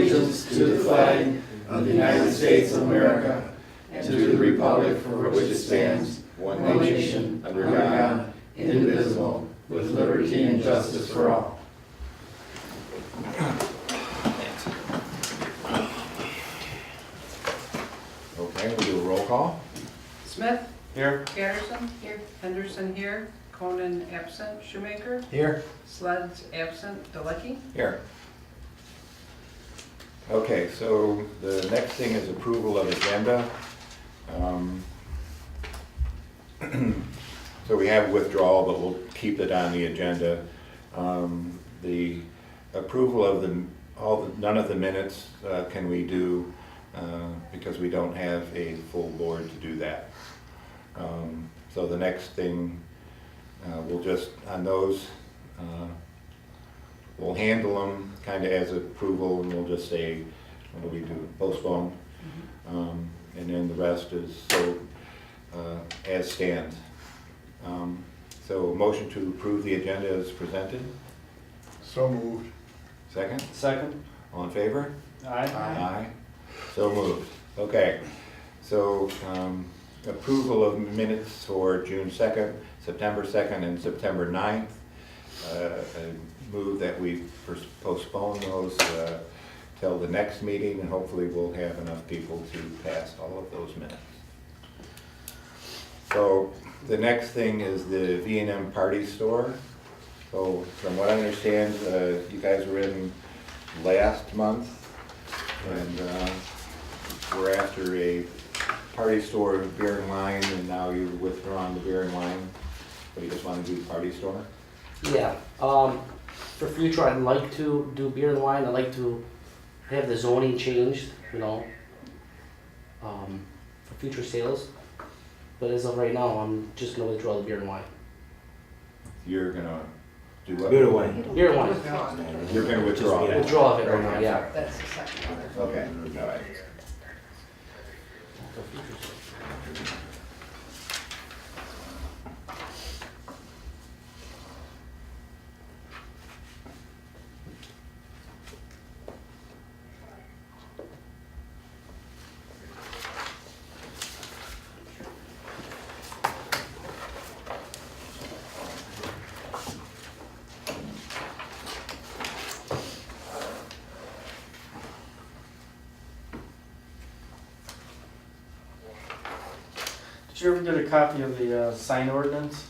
allegiance to the flag of the United States of America and to the republic for which it stands, one nation, under God, indivisible, with liberty and justice for all. Okay, we'll do a roll call. Smith? Here. Patterson? Here. Henderson here. Conan absent. Shoemaker? Here. Sledge absent. Dalecki? Here. Okay, so the next thing is approval of agenda. So we have withdrawal, but we'll keep it on the agenda. The approval of none of the minutes can we do because we don't have a full board to do that. So the next thing, we'll just, on those, we'll handle them kind of as approval, and we'll just say, what do we do, postpone? And then the rest is so as stands. So motion to approve the agenda as presented. So moved. Second? Second. All in favor? Aye. Aye. So moved. Okay. So approval of minutes for June 2nd, September 2nd, and September 9th. I move that we postpone those till the next meeting, and hopefully we'll have enough people to pass all of those minutes. So the next thing is the V&M Party Store. So from what I understand, you guys were in last month, and we're after a party store beer and wine, and now you've withdrawn the beer and wine, but you just want to do the party store? Yeah, for future, I'd like to do beer and wine. I'd like to have the zoning changed, you know, for future sales. But as of right now, I'm just gonna withdraw the beer and wine. You're gonna do what? Beer and wine. Beer and wine. You're gonna withdraw that? Withdraw of it right now, yeah. That's the second one. Okay, all right. For future sales. Did you ever get a copy of the sign ordinance?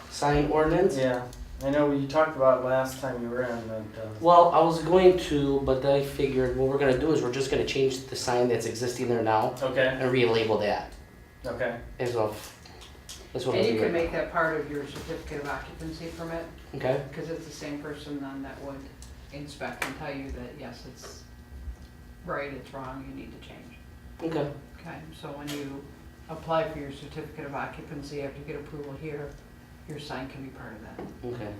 Sign ordinance? Yeah. I know you talked about it last time you were in, but Well, I was going to, but then I figured what we're gonna do is we're just gonna change the sign that's existing there now okay, and relabel that okay. as of, that's what I'm And you can doing. make that part of your certificate of occupancy permit, Okay, because it's the same person then that would inspect and tell you that, yes, it's right, it's wrong, you need to change. okay. Okay, so when you apply for your certificate of occupancy, after you get approval here, your sign can be part of that. Okay.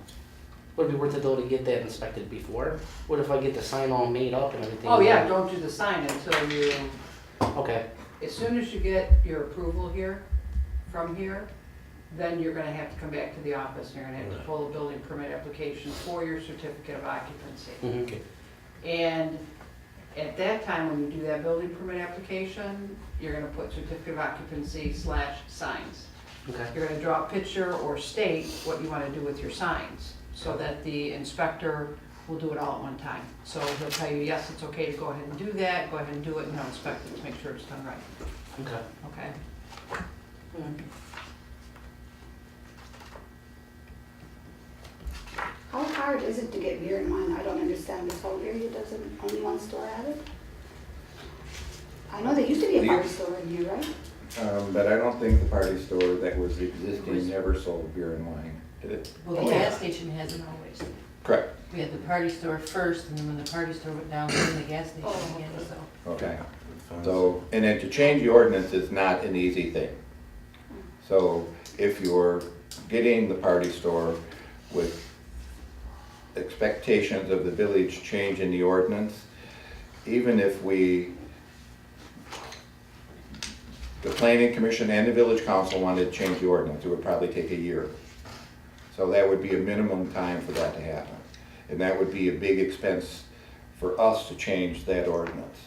Would it be worth it though to get that inspected before? What if I get the sign all made up and everything? Oh yeah, don't do the sign until you, Okay, as soon as you get your approval here, from here, then you're gonna have to come back to the office and you're gonna have to pull a building permit application for your certificate of occupancy. okay. And at that time, when you do that building permit application, you're gonna put certificate of occupancy / signs. Okay, You're gonna draw a picture or state what you wanna do with your signs, so that the inspector will do it all at one time. So he'll tell you, yes, it's okay to go ahead and do that, go ahead and do it, and he'll inspect it to make sure it's done right, okay. okay? How hard is it to get beer and wine? I don't understand. This whole area doesn't, only one store have it? I know there used to be a party store in here, right? But I don't think the party store that was existing never sold beer and wine, did it? Well, the gas station hasn't always. Correct. We had the party store first, and then when the party store went down, then the gas station again, so. Okay. So, and then to change the ordinance is not an easy thing. So if you're getting the party store with expectations of the village change in the ordinance, even if the planning commission and the village council wanted to change the ordinance, it would probably take a year. So that would be a minimum time for that to happen. And that would be a big expense for us to change that ordinance.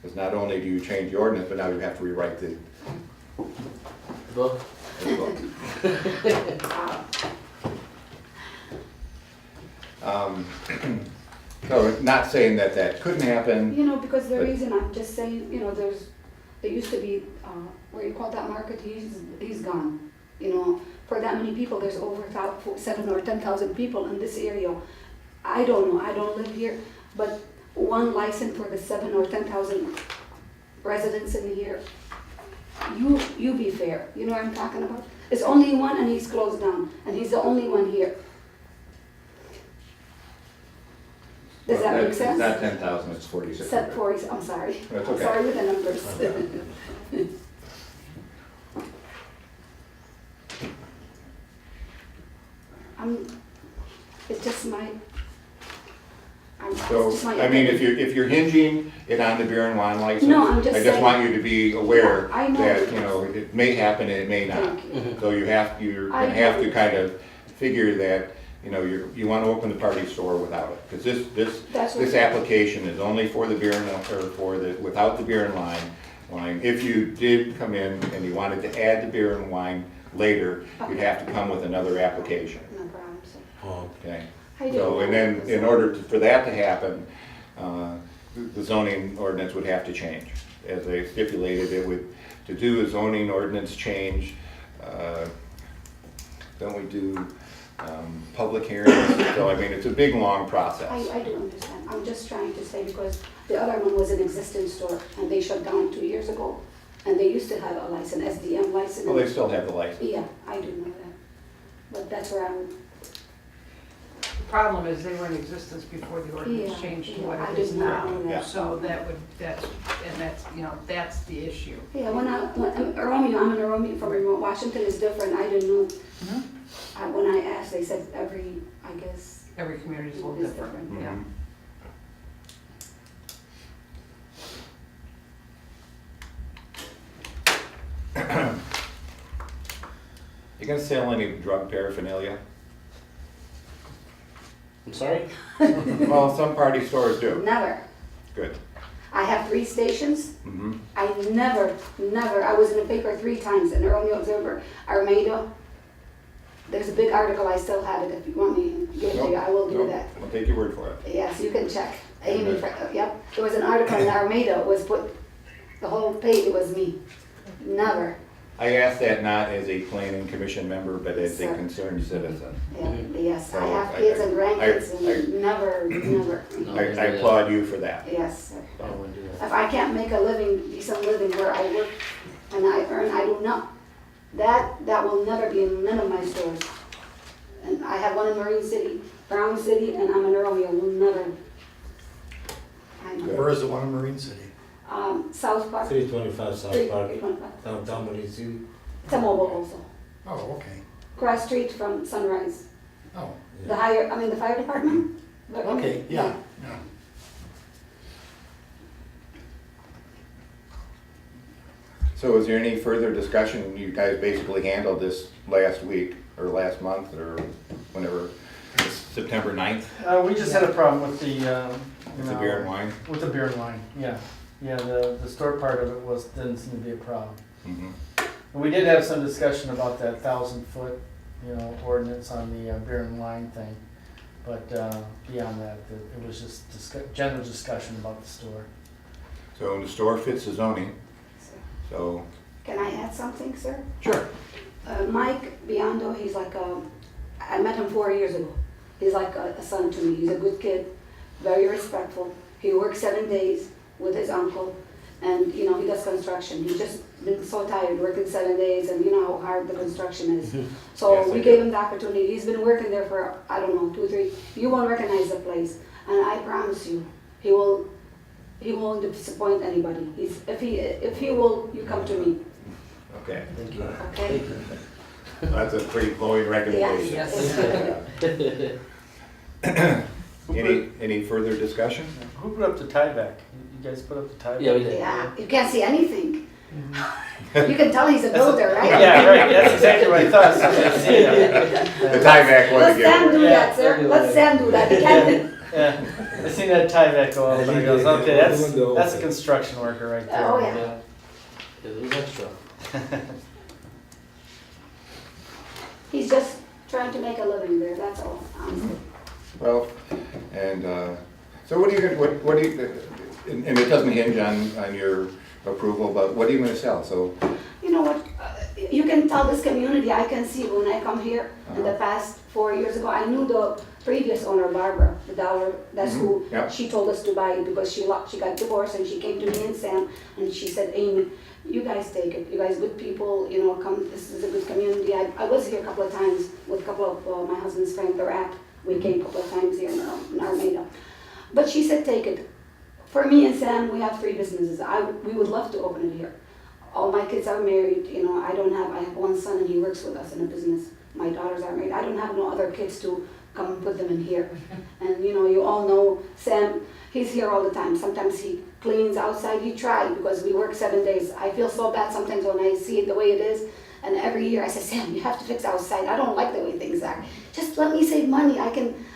Because not only do you change the ordinance, but now you have to rewrite the Book. book. So not saying that that couldn't happen. You know, because the But- reason I'm just saying, you know, there used to be, where you call that market, he's gone. You know, for that many people, there's over 7 or 10,000 people in this area. I don't know, I don't live here, but one license for the 7 or 10,000 residents in here, you be fair, you know what I'm talking about? It's only one and he's closed down, and he's the only one here. Does that make sense? It's not 10,000, it's 4,600. Set 40, I'm sorry. That's I'm okay. sorry with the numbers. It's just my, it's So, just my I mean, opinion. if you're hinging it on the beer and wine license, No, I'm just I just saying- want you to be aware Yeah, I know. that, you know, it may happen and it may not. Thank you. So you're I gonna have to know. kind of figure that, you know, you wanna open the party store without it. Because That's this what- application is only for the beer and, without the beer and wine. If you did come in and you wanted to add the beer and wine later, you'd Okay. have to come with another application, No problem, sir. okay? I do. So, and then in order for that to happen, the zoning ordinance would have to change. As they stipulated, to do a zoning ordinance change, don't we do public hearings? So, I mean, it's a big, long process. I do understand. I'm just trying to say because the other one was an existing store and they shut down 2 years ago. And they used to have a license, SDM license. Well, they still have the license. Yeah, I do know that. But that's where I'm, The problem is they were in existence before the ordinance Yeah, changed to yeah, what I it is did not now. know that. So that's, you know, that's the issue. yeah, when Romeo, I'm in Romeo, from remote Washington is different. I didn't know. When I asked, they said I guess, Every community is a little It's different, different. yeah. Mhm. You gonna sell any drug paraphernalia? I'm sorry? Well, some party stores do. never. Good. I have 3 stations. Mm-hmm. I never, I was in the paper 3 times, in the Romeo Observer, Armada. There's a big article, I still have it, if you want me to give it to you, I will do that. I'll take your word for it. Yes, you can check. Amy, yep, there was an article in Armada, was put, the whole page was me. Never, I ask that not as a planning commission member, but as a Sir. concerned citizen. yeah, yes, I So, have kids and grandkids I- and never, No, I applaud you for that. yes, sir. I wouldn't do that. If I can't make a living, decent living where I work and I earn, I do not. That will never be in none of my stores. And I have one in Marine City, Brown City, and I'm in Romeo, will never. I know. Where is the one in Marine City? South Park. 325 South Park, 325. downtown Marine City. It's a mobile also. Oh, okay. Cross street from Sunrise. Oh, The fire department? okay, yeah, yeah. So is there any further discussion? You guys basically handled this last week, or last month, or whenever, September 9th, We just had a problem with the, with the beer and wine? With the beer and wine, yeah. Yeah, the store part of it didn't seem to be a problem. Mhm. And we did have some discussion about that 1,000-foot, ordinance on the beer and wine thing. But beyond that, it was just general discussion about the store. So the store fits the zoning, so, Can I add something, sir? sure. Mike Biondo, he's like I met him 4 years ago. He's like a son to me. He's a good kid, very respectful. He works 7 days with his uncle, and he does construction. He's just been so tired working 7 days, and you know how hard the construction is. So Yes, I we do. gave him the opportunity. He's been working there for, I don't know, 2, 3. You won't recognize the place, and I promise you, he won't disappoint anybody. If he will, you come to me, Okay, Thank you. okay? that's a pretty glowing recommendation. Yes. Any further discussion? Who put up the tieback? You guys put up the tieback? Yeah, we did. Yeah, you can't see anything. You can tell he's a builder, right? Yeah, right, that's exactly what I thought. So I see that. The tieback was a Let Sam do giveaway. that, sir. Let Sam do that. He can't. Yeah. I seen that Tyvek go I over, and think I goes, they okay, had the window that's a open. construction worker right there. Oh, yeah. Yeah, it was extra. He's just trying to make a living there, that's all, honestly. Well, and, so what are you gonna, what do you, and it doesn't hinge on your approval, but what are you gonna sell? So, You know what, you can tell this community, I can see when I come here, in the past 4 years ago, I knew the previous owner, Barbara, the dollar, that's who, yeah. she told us to buy it because she got divorced and she came to me and Sam and she said, Amy, you guys take it, you guys good people, you know, come, this is a good community. I was here a couple of times with a couple of my husband's friends, the rap, we came a couple of times here in Armada. But she said, take it. For me and Sam, we have 3 businesses. We would love to open it here. All my kids are married, you know, I have one son and he works with us in a business. My daughters are married. I don't have no other kids to come and put them in here. And you know, you all know Sam, he's here all the time. Sometimes he cleans outside, he tried because we work 7 days. I feel so bad sometimes when I see it the way it is. And every year I say, Sam, you have to fix outside. I don't like the way things are. Just let me save money.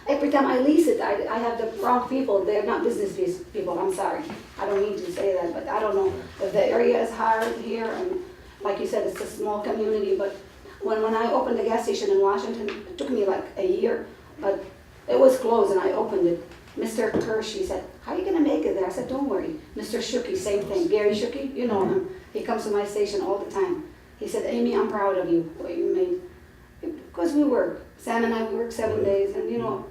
Every time I lease it, I have the wrong people. They're not business people, I'm sorry. I don't mean to say that, but I don't know if the area is hard here. And like you said, it's a small community, but when I opened the gas station in Washington, it took me like a year, but it was closed and I opened it. Mr. Kirsch, he said, how are you gonna make it there? I said, don't worry. Mr. Shuki, same thing. Gary Shuki, you know him. He comes to my station all the time. He said, Amy, I'm proud of you, what you made. Because we work. Sam and I, we work 7 days. And you know,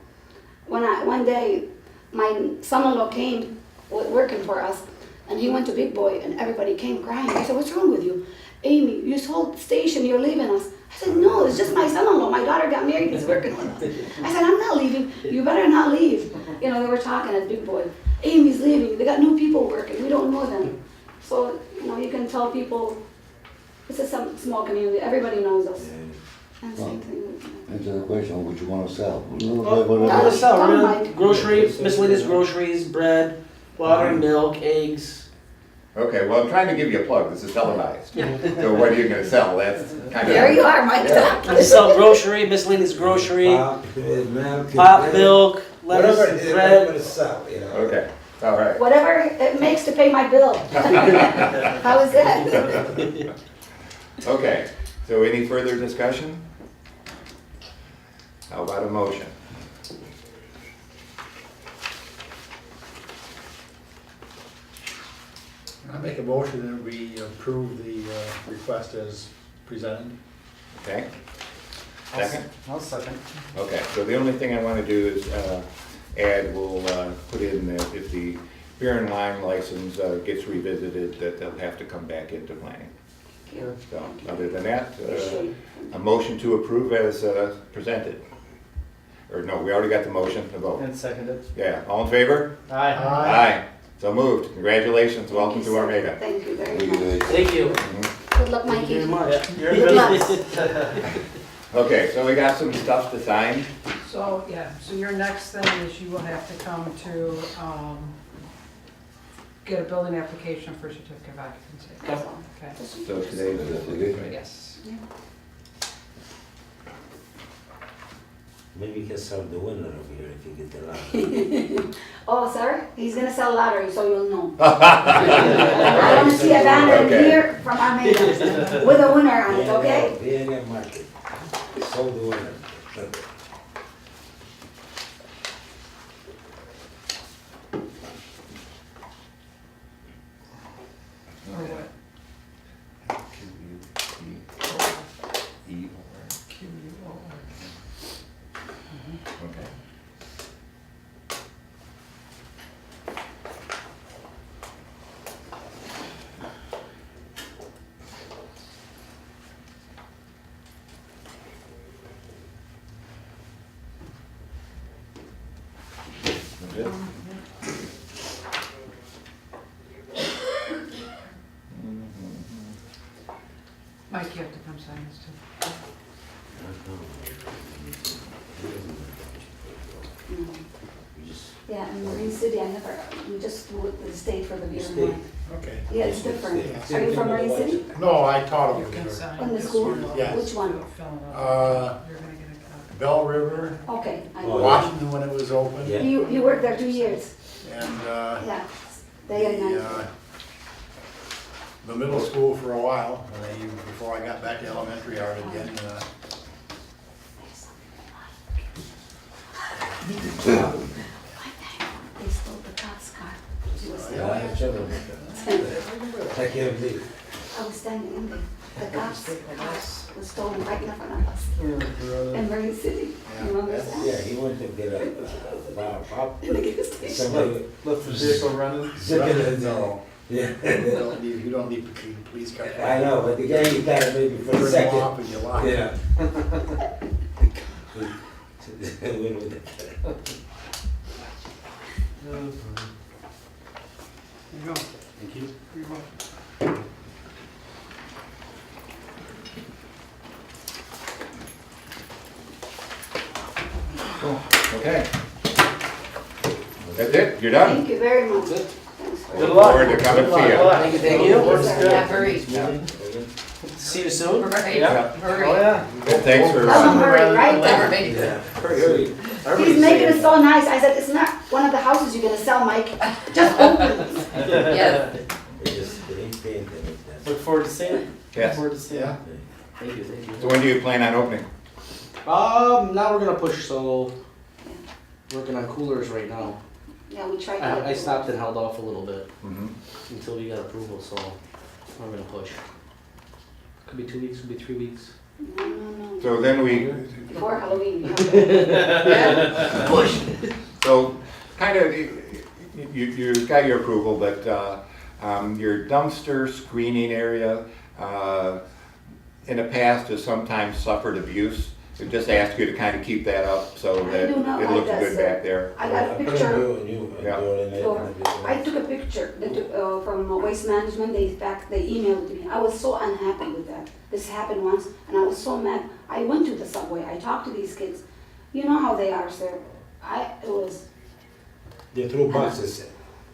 one day, my son-in-law came working for us, and he went to Big Boy, and everybody came crying. I said, what's wrong with you? Amy, you sold the station, you're leaving us. I said, no, it's just my son-in-law. My daughter got married, he's working with us. I said, I'm not leaving. You better not leave. You know, they were talking at Big Boy. Amy's leaving. They got new people working. We don't know them. So, you know, you can tell people, this is some small community. Everybody knows us. And same thing with Answer the question, what you wanna sell? I'm gonna sell, Don't we're mind. gonna groceries, miscellaneous groceries, bread, water, milk, eggs. Okay, well, I'm trying to give you a plug, this is televised. So what are you gonna sell? That's kind of. There you are, Mike. I sell grocery, miscellaneous grocery, pop, milk, lettuce, Whatever it is, I'm bread. gonna sell, you know. Okay, all right. Whatever it makes to pay my bill. How is that? Okay, so any further discussion? How about a motion? I make a motion that we approve the request as presented. Okay? Second? I'll second. Okay, so the only thing I want to do is add, we'll put in that if the beer and wine license gets revisited, that they'll have to come back into planning. So, other than that, a motion to approve as presented. Or no, we already got the motion to vote. And seconded. Yeah, all in favor? Aye. Aye. So moved. Congratulations, welcome to Armada. Thank you very much. Thank you. Good luck, Thank you very Mikey. much. You're Good good. luck. Okay, so we got some stuff to sign. So, yeah, so your next thing is you will have to come to, get a building application for certificate of occupancy. That's all. Okay, So today's the yes. Maybe you can sell the winner over here if you get the lot. Oh, sir, he's gonna sell lottery, so you'll know. I want to see a banner Okay. here from Armada with a winner on it, okay? The area market, sold the winner. Or what? Okay. Good. Mike, you have to come sign this too. Yeah, in Marine City, we just do it with the state for the beer and State. wine. Okay. Yeah, it's different. Yeah. Are you from Marine City? No, I taught You him can here. sign In the this school? one. Yes. Which one? Fill it out. Uh, You're gonna get a copy. Bell River, Okay, I Oh, know. yeah. Washington when it was open. Yeah. He worked there 2 years. And Yeah, day and night. the middle school for a while, and then before I got back to elementary art again. They stole the cop's car. She was Yeah, I have children. I can't believe. I was standing in there. The cop's car was stolen right in front of us in Murray City. You remember that? Yeah, he went to get a pop. In the gas station. Somebody Left the vehicle running. zipping it. No, Yeah. you don't need the police car. I know, but the guy you got it maybe for a Turn them second. off and you lock it. Yeah. Went with it. There you go. Thank you. You're welcome. Okay. That's it? You're done? Thank you very much. That's it. Thanks. Good Look luck. forward to coming Good to luck. you. Good luck. Thank you, thank you. Works good. Yeah, hurry. Yeah. See you soon. Hurry. Yeah. Hurry. Oh, yeah. And thanks for, Tell him hurry, right? Hurry. Yeah. Hurry, hurry. He's making it so nice. I said, it's not one of the houses you're gonna sell, Mike. Just open it. Yes. They ain't paying them. Look forward to seeing it. Look yes. forward to seeing it. Thank you, thank So you. when do you plan on opening? Now we're gonna push, so working on coolers right now. Yeah, we tried to. I stopped and held off a little bit Mhm. until we got approval, so we're gonna push. Could be 2 weeks, could be 3 weeks. No. So then we, Before Halloween, you know. Push! so kind of, you got your approval, but your dumpster screening area in the past has sometimes suffered abuse. We just ask you to kind of keep that up so I that do not it like looks that, good sir. back there. I got a picture. Yeah. I took a picture they took, from Waste Management. They emailed it to me. I was so unhappy with that. This happened once, and I was so mad. I went to the subway. I talked to these kids. You know how they are, sir. It was. They threw boxes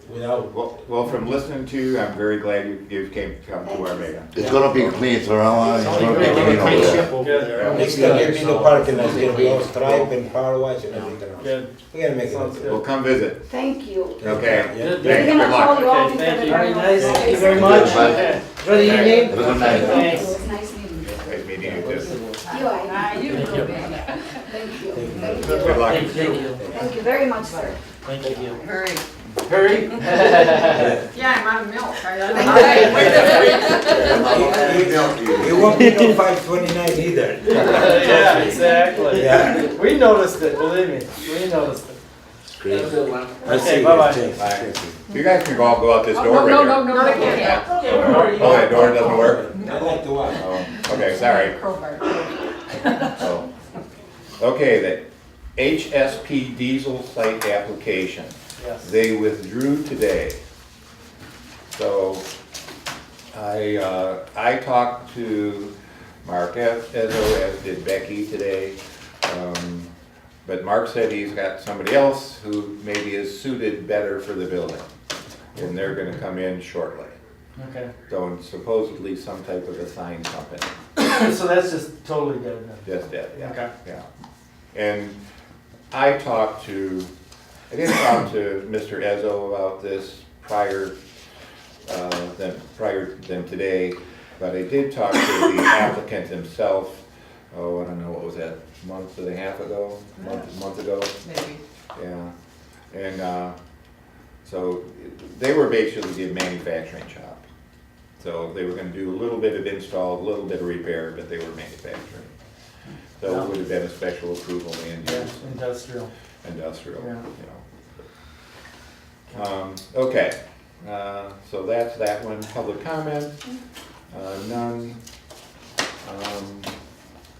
without. Well, from listening to you, I'm very glad you come to Armada. It's gonna be clean, so it's gonna be Make clean a over great there. ship over there. Next time, give me the parking lot, it's gonna be all stripe and power wash and everything else. Good. We gotta make Sounds it. good. We'll come visit. Thank you. Okay. Yeah. We're Thanks. gonna Good call luck. you all Okay, because thank of you. the Very nice, Christmas. thank you very much. Bye. Enjoy the evening. Have a good night. It Thanks. was nice meeting you. Nice meeting you too. You, I. You Thank you. Thank Good luck. Thank you. Thank you very much, sir. Thank you. Hurry. Hurry. Yeah, I'm out of milk. It won't be no 529 either. Yeah, exactly. Yeah. We noticed it, believe me. We noticed it. Have a good one. I see Okay, you. bye-bye. Thanks. Bye. You guys can all go out this door No, right no, here. no, no, they can't. Oh, that door doesn't work? I like to watch. Oh, okay, sorry. Crowbar. Oh. Okay, the HSP diesel site application. Yes. They withdrew today. So I talked to Mark Ezzo, as did Becky today. But Mark said he's got somebody else who maybe is suited better for the building. And they're gonna come in shortly. Okay. So it's supposedly some type of a sign company. So that's just totally dead then? Just that, yeah. Okay. Yeah. And I didn't talk to Mr. Ezzo about this prior than today, but I did talk to the applicant himself, I don't know, what was that, month and a half ago? Month ago? Maybe. Yeah. And so they were basically a manufacturing shop. So they were gonna do a little bit of install, a little bit of repair, but they were manufacturing. So it would have been a special approval and Yeah, use, industrial. industrial, Yeah. you know. Okay, so that's that one. Public comment, none.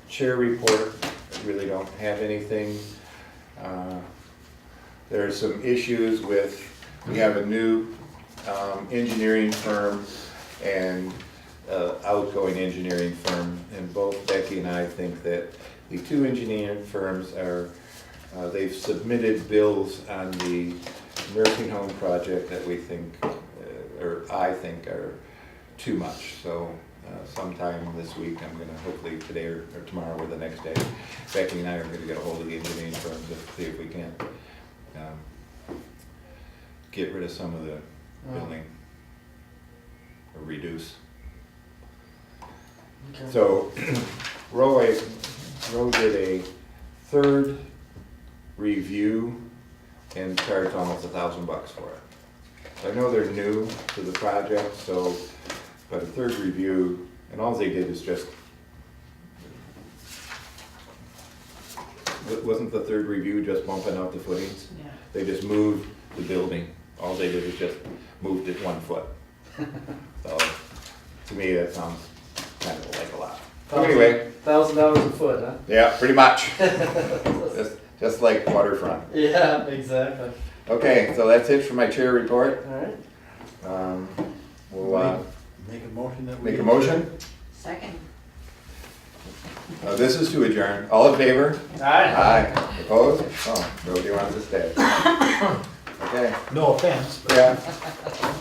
Chair report, I really don't have anything. There are some issues with, we have a new engineering firm and outgoing engineering firm, and both Becky and I think that the two engineering firms are, they've submitted bills on the nursing home project that we think, or I think, are too much. So sometime this week. I'm gonna, hopefully today or tomorrow or the next day. Becky and I are gonna get a hold of the engineering firms to see if we can get rid of some of the building or reduce. Okay. So Roy did a third review and charged almost $1,000 for it. So I know they're new to the project, so, but a third review, and all they did is just, wasn't the third review just bumping out the footings? Yeah. They just moved the building. All they did was just moved it 1 foot. So, to me, that sounds kind of like a lot. So anyway, $1,000 a foot, huh? yeah, pretty much. Just like waterfront. Yeah, exactly. Okay, so that's it for my chair report. All right. We'll Make a motion that we. make a motion. Second. This is to adjourn. All in favor? All right. Aye. Opposed? Oh, nobody wants to stay. Okay, No offense, but yeah.